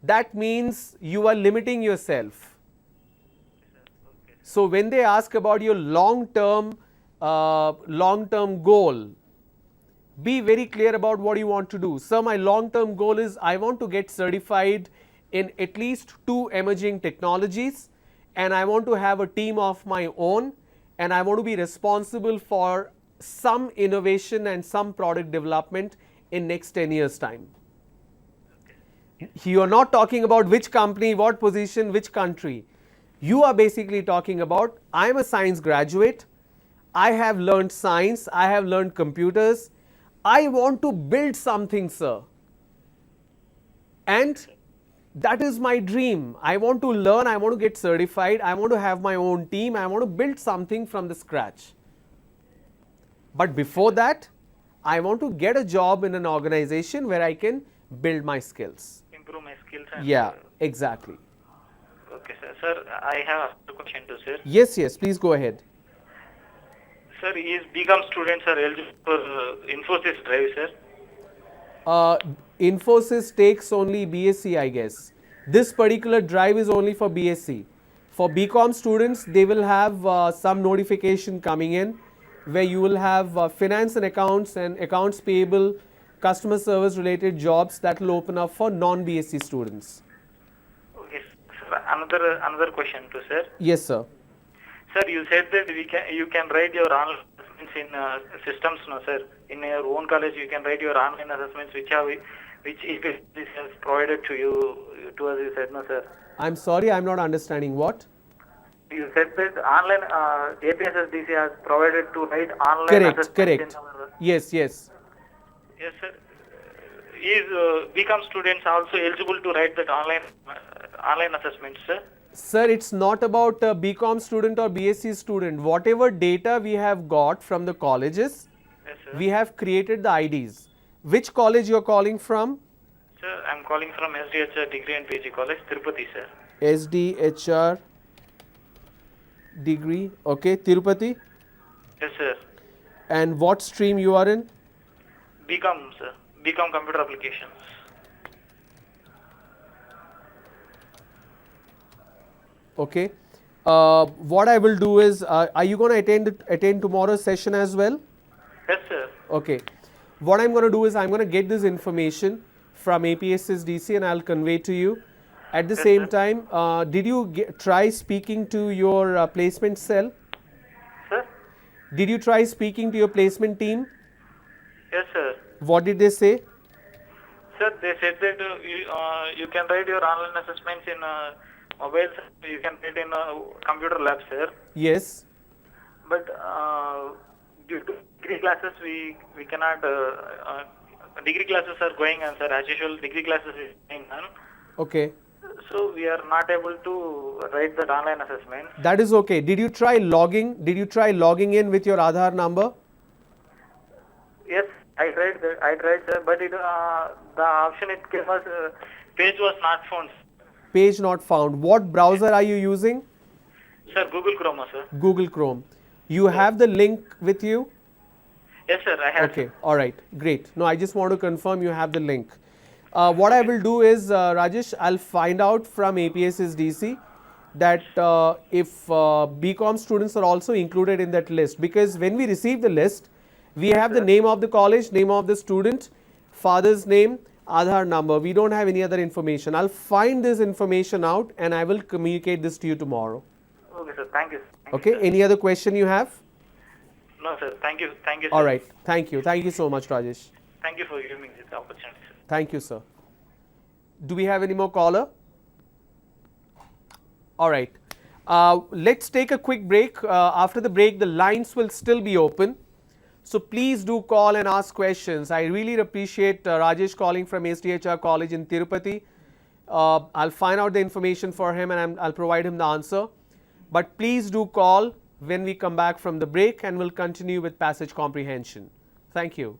that means you are limiting yourself. So when they ask about your long-term goal, be very clear about what you want to do. So my long-term goal is I want to get certified in at least 2 emerging technologies, and I want to have a team of my own, and I want to be responsible for some innovation and some product development in next 10 years time. You are not talking about which company, what position, which country. You are basically talking about I am a science graduate, I have learned science, I have learned computers, I want to build something, sir. And that is my dream. I want to learn, I want to get certified, I want to have my own team, I want to build something from the scratch. But before that, I want to get a job in an organization where I can build my skills. Improve my skills. And, Yeah, exactly. Okay, sir. Sir, I have a question too, sir. Yes, yes, please go ahead. Sir, is BCom students are eligible for Infosys drive, sir? Infosys takes only BSc, I guess. This particular drive is only for BSc. For BCom students, they will have some notification coming in where you will have finance and accounts payable, customer service related jobs that will open up for non-BSc students. Okay, sir. Another question too, sir. Yes, sir. Sir, you said that you can write your online assessments in systems, no, sir. In your own college, you can write your online assessments, which A.P.S.S.D.C has provided to us. You said, no, sir. I'm sorry, I'm not understanding what. You said that online A.P.S.S.D.C has provided to write online Correct, assessments. correct. Yes, yes. Yes, sir. Is BCom students also eligible to write that online assessments, sir? Sir, it's not about a BCom student or BSc student. Whatever data we have got from the colleges, Yes, sir. we have created the IDs. Which college you're calling from? Sir, I'm calling from SDHR Degree and PG College, Tirupati, sir. SDHR degree, okay, Tirupati. Yes, sir. And what stream you are in? BCom, sir. BCom Computer Applications. Okay. What I will do is, are you going to attend tomorrow's session as well? Yes, sir. Okay. What I'm going to do is I'm going to get this information from A.P.S.S.D.C and I'll convey to you. At the Yes, same sir. time, did you try speaking to your placement cell? Sir? Did you try speaking to your placement team? Yes, sir. What did they say? Sir, they said that you can write your online assessments in mobiles. You can write in computer lab, sir. Yes. But due to degree classes, we cannot. Degree classes are going on, sir. As usual, degree classes is going on. Okay. So we are not able to write that online assessment. That is okay. Did you try logging? Did you try logging in with your Aadhaar number? Yes, I tried that. Sir. But the option it gave us page was not found. Page not found. What browser are you using? Sir, Google Chrome, sir. Google Chrome. You have the link with you? Yes, sir. I have. Okay. All right. Great. No, I just want to confirm you have the link. What I Okay. will do is, Rajesh, I'll find out from A.P.S.S.D.C that if BCom students are also included in that list, because when we receive the list, we Yes, have the sir. name of the college, name of the student, father's name, Aadhaar number. We don't have any other information. I'll find this information out and I will communicate this to you tomorrow. Okay, sir. Thank you. Thank you, Okay, sir. any other question you have? No, sir. Thank you. Thank you, All sir. right, thank you. Thank you so much, Rajesh. Thank you for giving me this opportunity, sir. Thank you, sir. Do we have any more caller? All right. Let's take a quick break. After the break, the lines will still be open. So please do call and ask questions. I really appreciate Rajesh calling from SDHR College in Tirupati. I'll find out the information for him and I'll provide him the answer. But please do call when we come back from the break and we'll continue with passage comprehension. Thank you.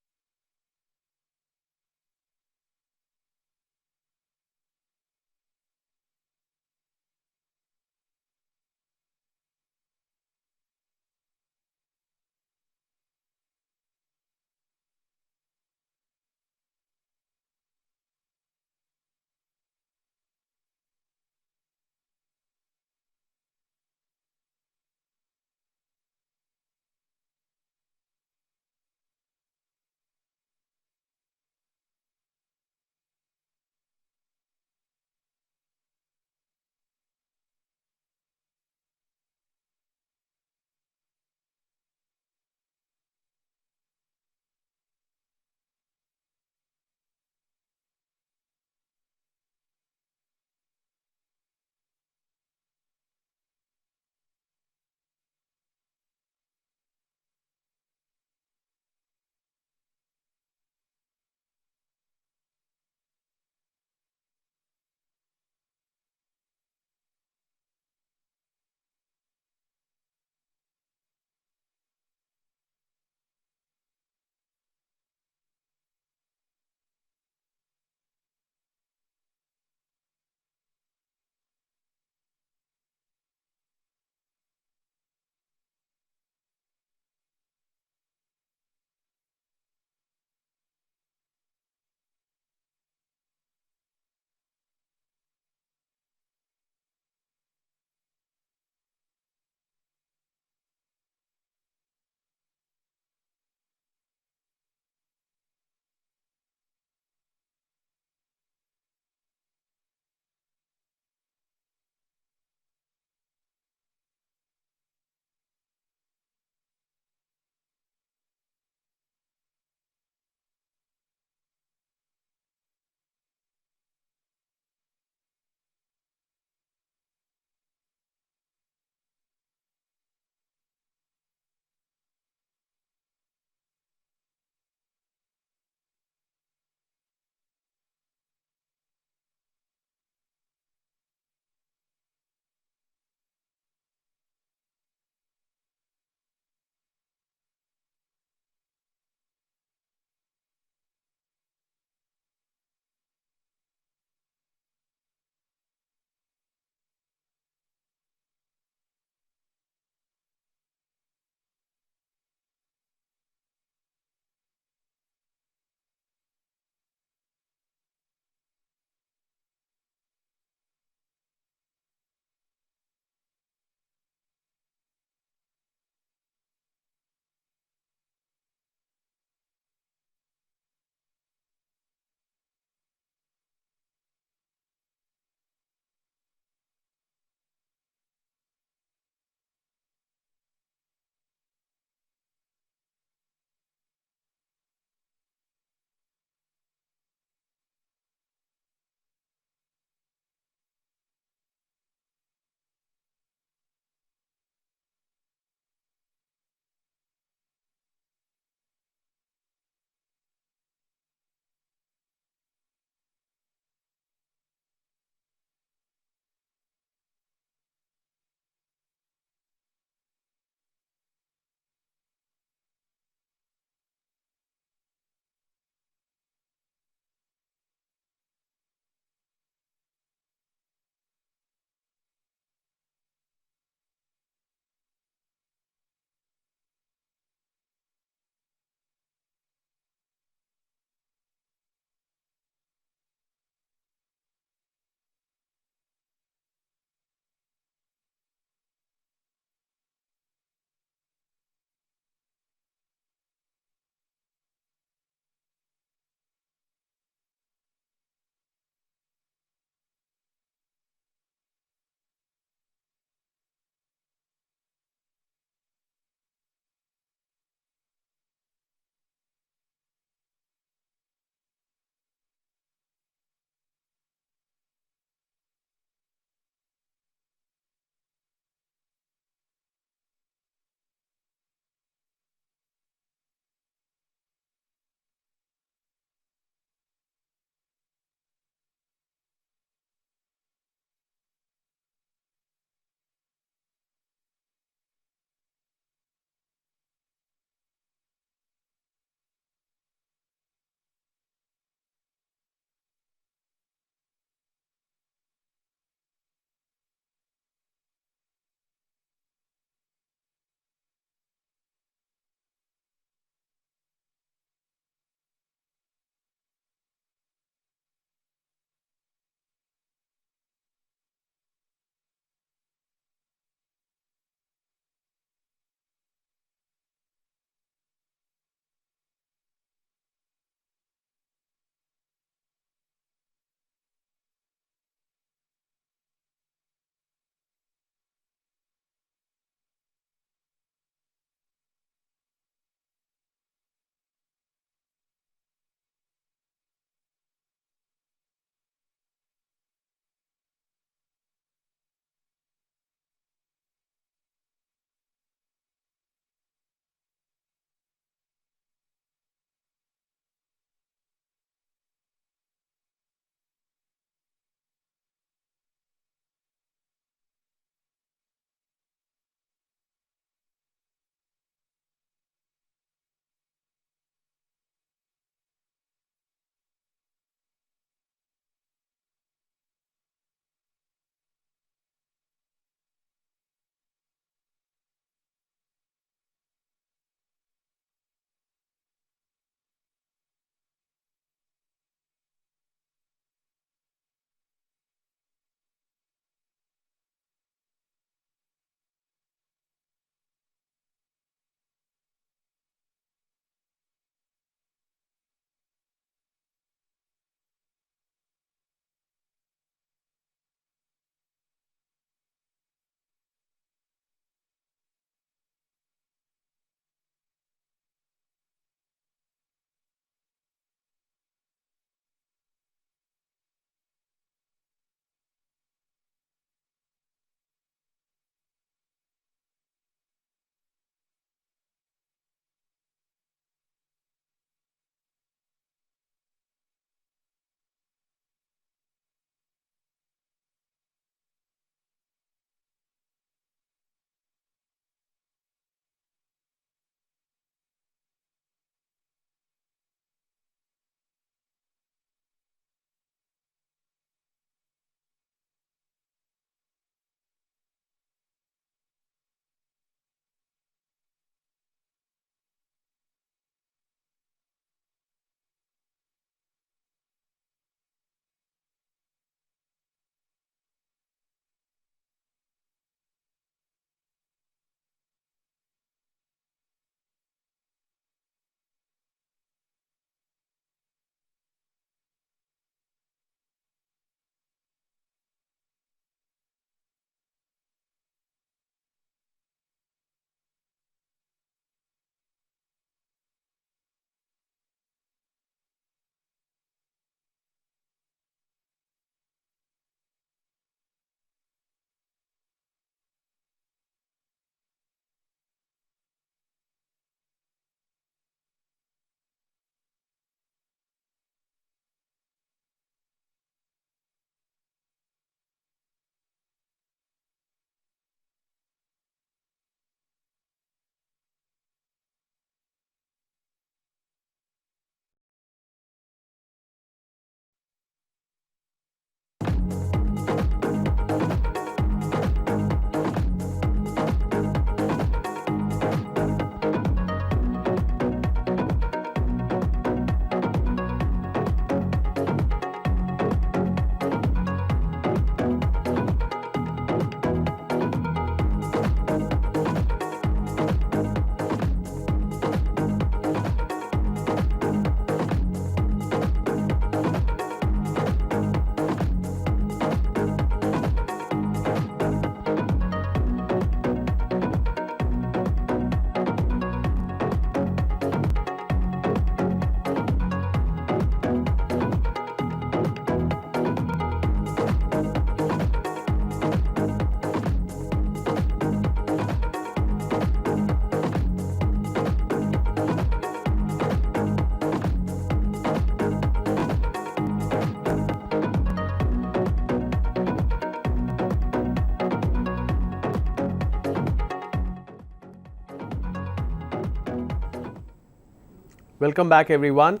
Welcome back, everyone.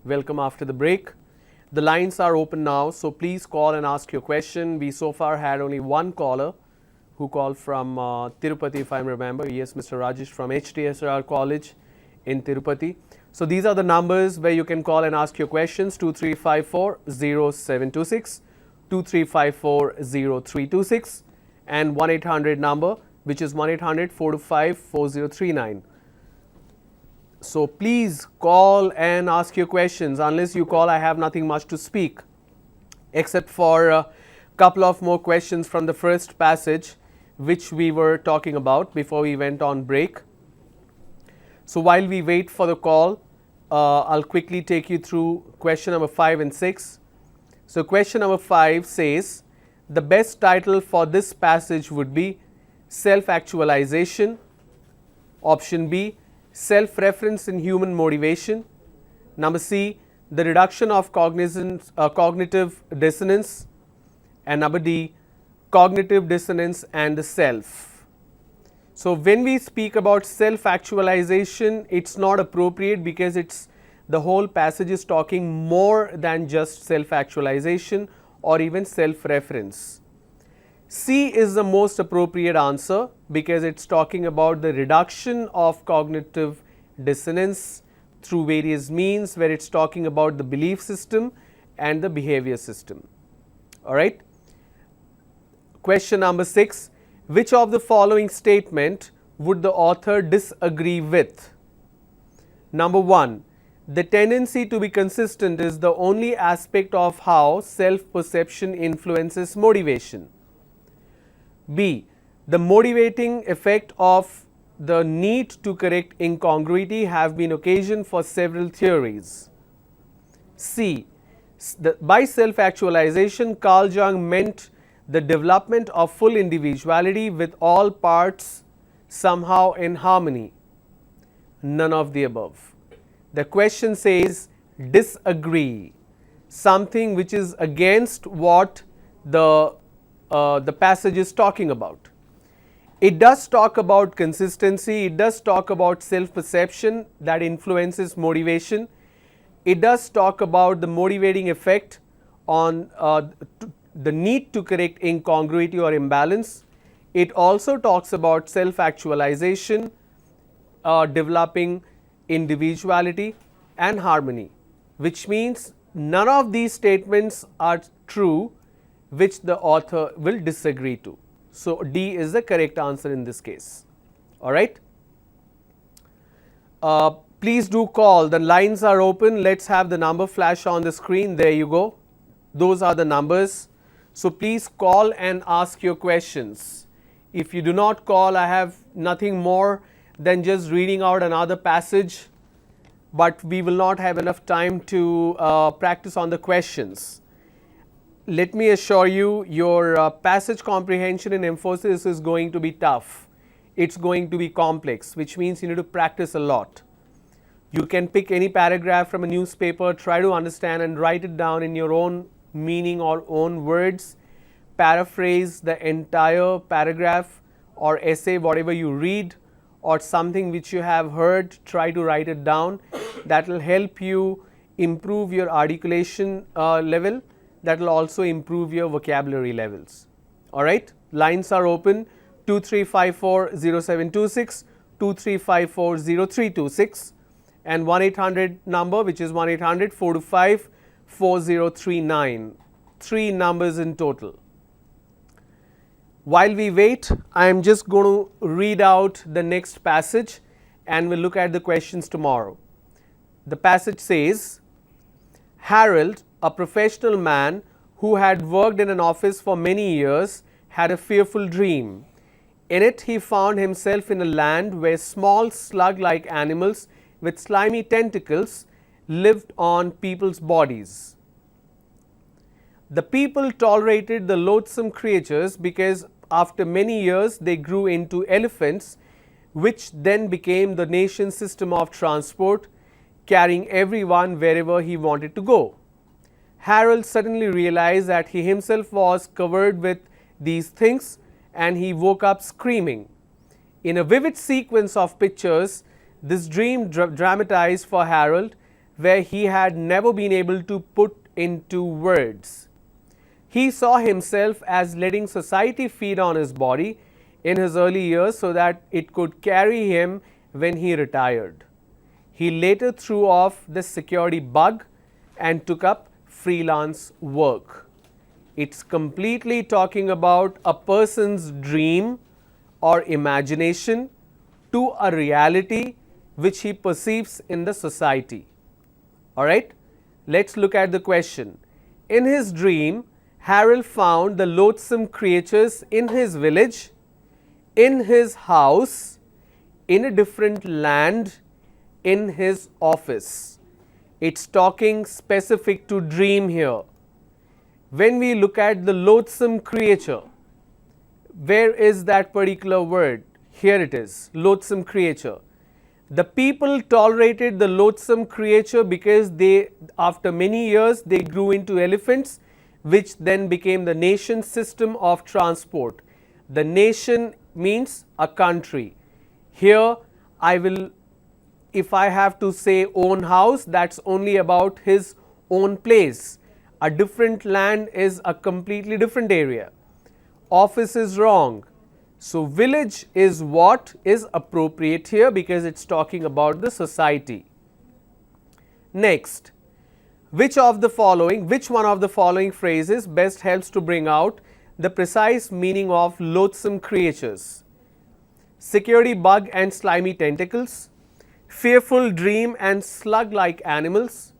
Welcome after the break. The lines are open now, so please call and ask your question. We so far had only one caller who called from Tirupati, if I remember. Yes, Mr. Rajesh from HTSR College in Tirupati. So these are the numbers where you can call and ask your questions: 2354-0726, 2354-0326, and 1-800 number, which is 1-800-425-4039. So please call and ask your questions. Unless you call, I have nothing much to speak, except for a couple of more questions from the first passage which we were talking about before we went on break. So while we wait for the call, I'll quickly take you through question number 5 and 6. So question number 5 says, the best title for this passage would be Self-Actualization. Option B, Self-Reference in Human Motivation. Number C, the reduction of cognitive dissonance. And number D, cognitive dissonance and the self. So when we speak about self-actualization, it's not appropriate because the whole passage is talking more than just self-actualization or even self-reference. C is the most appropriate answer because it's talking about the reduction of cognitive dissonance through various means, where it's talking about the belief system and the behavior system. All right. Question number 6. Which of the following statement would the author disagree with? Number 1. The tendency to be consistent is the only aspect of how self-perception influences motivation. B. The motivating effect of the need to correct incongruity have been occasion for several theories. C. By self-actualization, Carl Jung meant the development of full individuality with all parts somehow in harmony. None of the above. The question says disagree, something which is against what the passage is talking about. It does talk about consistency, it does talk about self-perception that influences motivation, it does talk about the motivating effect on the need to correct incongruity or imbalance. It also talks about self-actualization, developing individuality and harmony, which means none of these statements are true, which the author will disagree to. So D is the correct answer in this case. All right. Please do call. The lines are open. Let's have the number flash on the screen. There you go. Those are the numbers. So please call and ask your questions. If you do not call, I have nothing more than just reading out another passage, but we will not have enough time to practice on the questions. Let me assure you, your passage comprehension in Infosys is going to be tough. It's going to be complex, which means you need to practice a lot. You can pick any paragraph from a newspaper, try to understand and write it down in your own meaning or own words, paraphrase the entire paragraph or essay, whatever you read, or something which you have heard, try to write it down. That will help you improve your articulation level. That will also improve your vocabulary levels. All right, lines are open: 2354-0726, 2354-0326, and 1-800 number, which is 1-800-425-4039. 3 numbers in total. While we wait, I am just going to read out the next passage and we'll look at the questions tomorrow. The passage says, Harold, a professional man who had worked in an office for many years, had a fearful dream. In it, he found himself in a land where small slug-like animals with slimy tentacles lived on people's bodies. The people tolerated the loathsome creatures because after many years they grew into elephants, which then became the nation's system of transport, carrying everyone wherever he wanted to go. Harold suddenly realized that he himself was covered with these things and he woke up screaming. In a vivid sequence of pictures, This dream dramatized for Harold where he had never been able to put into words. He saw himself as letting society feed on his body in his early years so that it could carry him when he retired. He later threw off the security bug and took up freelance work. It's completely talking about a person's dream or imagination to a reality which he perceives in the society. Alright, let's look at the question. In his dream, Harold found the loathsome creatures in his village, in his house, in a different land, in his office. It's talking specific to dream here. When we look at the loathsome creature, where is that particular word? Here it is, loathsome creature. The people tolerated the loathsome creature because after many years, they grew into elephants, which then became the nation's system of transport. The nation means a country. Here, if I have to say own house, that's only about his own place. A different land is a completely different area. Office is wrong. So, village is what is appropriate here because it's talking about the society. Next, which one of the following phrases best helps to bring out the precise meaning of loathsome creatures? Security bug and slimy tentacles, fearful dream and slug-like animals,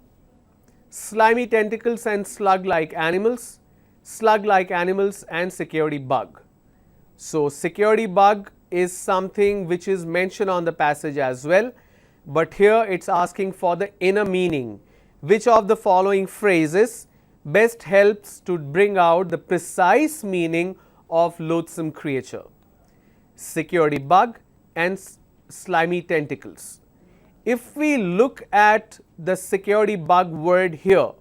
slimy tentacles and slug-like animals and security bug. So, security bug is something which is mentioned on the passage as well, but here it's asking for the inner meaning. Which of the following phrases best helps to bring out the precise meaning of loathsome creature? Security bug and slimy tentacles. If we look at the security bug word here,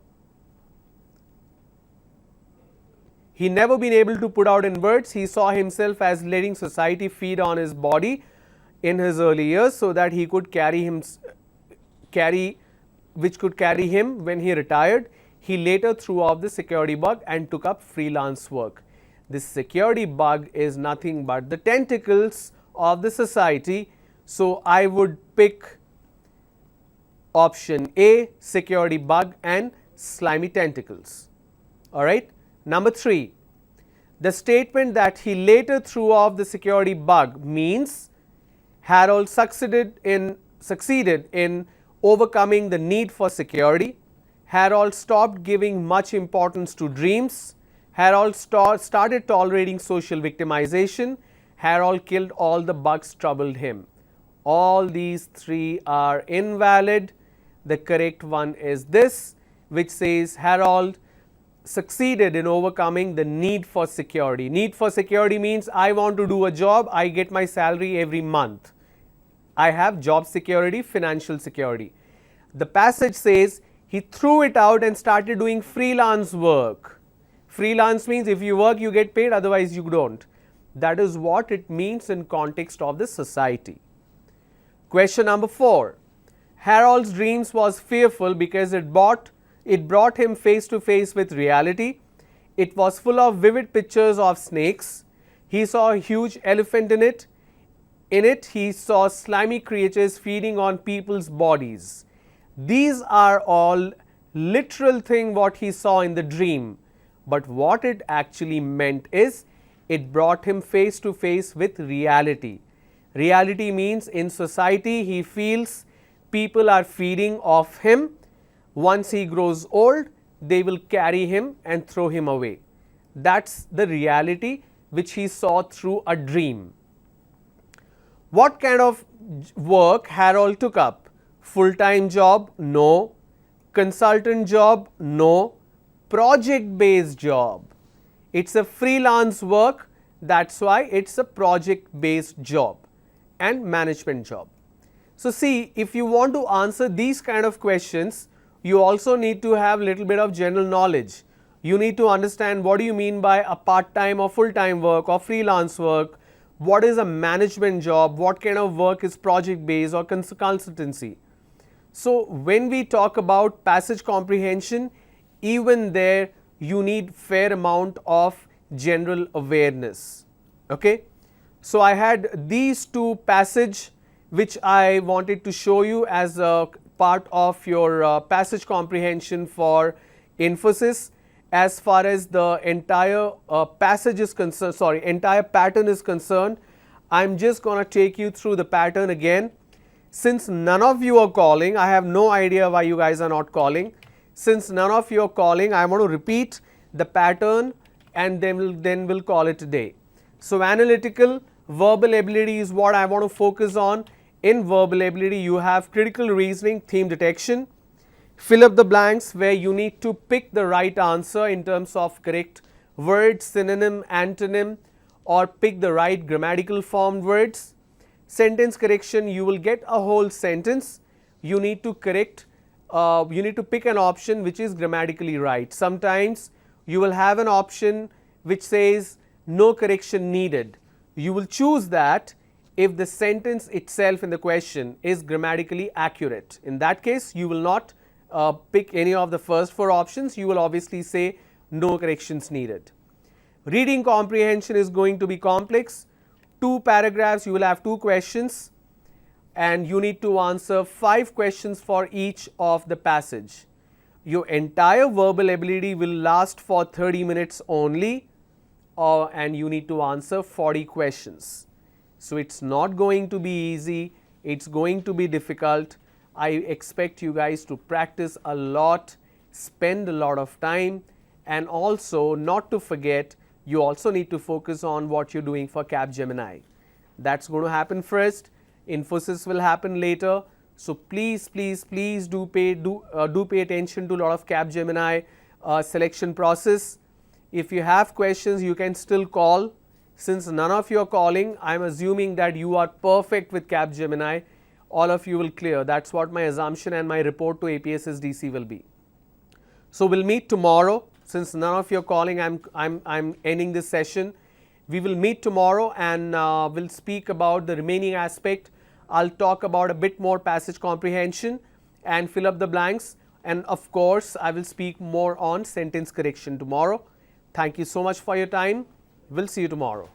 he never been able to put out in words. He saw himself as letting society feed on his body in his early years so that he could carry him when he retired. He later threw off the security bug and took up freelance work. This security bug is nothing but the tentacles of the society. So, I would pick option A, security bug and slimy tentacles. Alright. Number 3, the statement that he later threw off the security bug means Harold succeeded in overcoming the need for security. Harold stopped giving much importance to dreams. Harold started tolerating social victimization. Harold killed all the bugs troubled him. All these 3 are invalid. The correct one is this, which says Harold succeeded in overcoming the need for security. Need for security means I want to do a job, I get my salary every month. I have job security, financial security. The passage says he threw it out and started doing freelance work. Freelance means if you work, you get paid, otherwise you don't. That is what it means in context of the society. Question number 4. Harold's dreams was fearful because it brought him face to face with reality. It was full of vivid pictures of snakes. He saw a huge elephant in it. In it, he saw slimy creatures feeding on people's bodies. These are all literal thing what he saw in the dream. But what it actually meant is it brought him face to face with reality. Reality means in society he feels people are feeding off him. Once he grows old, they will carry him and throw him away. That's the reality which he saw through a dream. What kind of work Harold took up? Full-time job? No. Consultant job? No. Project-based job. It's a freelance work, that's why it's a project-based job and management job. So see, if you want to answer these kind of questions, you also need to have little bit of general knowledge. You need to understand what do you mean by a part-time or full-time work or freelance work, what is a management job, what kind of work is project based or consultancy. So when we talk about passage comprehension, even there you need fair amount of general awareness. Okay. So I had these two passage which I wanted to show you as a part of your passage comprehension for Infosys. As far as the entire passage is concerned, entire pattern is concerned, I'm just going to take you through the pattern again. Since none of you are calling, I have no idea why you guys are not calling. Since none of you are calling, I want to repeat the pattern and then we'll call it a day. So analytical, verbal ability is what I want to focus on. In verbal ability, you have critical reasoning, theme detection, fill up the blanks where you need to pick the right answer in terms of correct word, synonym, antonym, or pick the right grammatical formed words. Sentence correction, you will get a whole sentence. You need to correct, you need to pick an option which is grammatically right. Sometimes you will have an option which says no correction needed. You will choose that if the sentence itself in the question is grammatically accurate. In that case, you will not pick any of the first four options. You will obviously say no corrections needed. Reading comprehension is going to be complex. 2 paragraphs, you will have 2 questions and you need to answer 5 questions for each of the passage. Your entire verbal ability will last for 30 minutes only and you need to answer 40 questions. So it's not going to be easy, it's going to be difficult. I expect you guys to practice a lot, spend a lot of time, and also not to forget, you also need to focus on what you're doing for Capgemini. That's going to happen first. Infosys will happen later. So please do pay attention to a lot of Capgemini selection process. If you have questions, you can still call. Since none of you are calling, I'm assuming that you are perfect with Capgemini. All of you will clear. That's what my assumption and my report to A.P.S.S.D.C will be. So we'll meet tomorrow. Since none of you are calling, I'm ending this session. We will meet tomorrow and we'll speak about the remaining aspect. I'll talk about a bit more passage comprehension and fill up the blanks. And of course, I will speak more on sentence correction tomorrow. Thank you so much for your time. We'll see you tomorrow.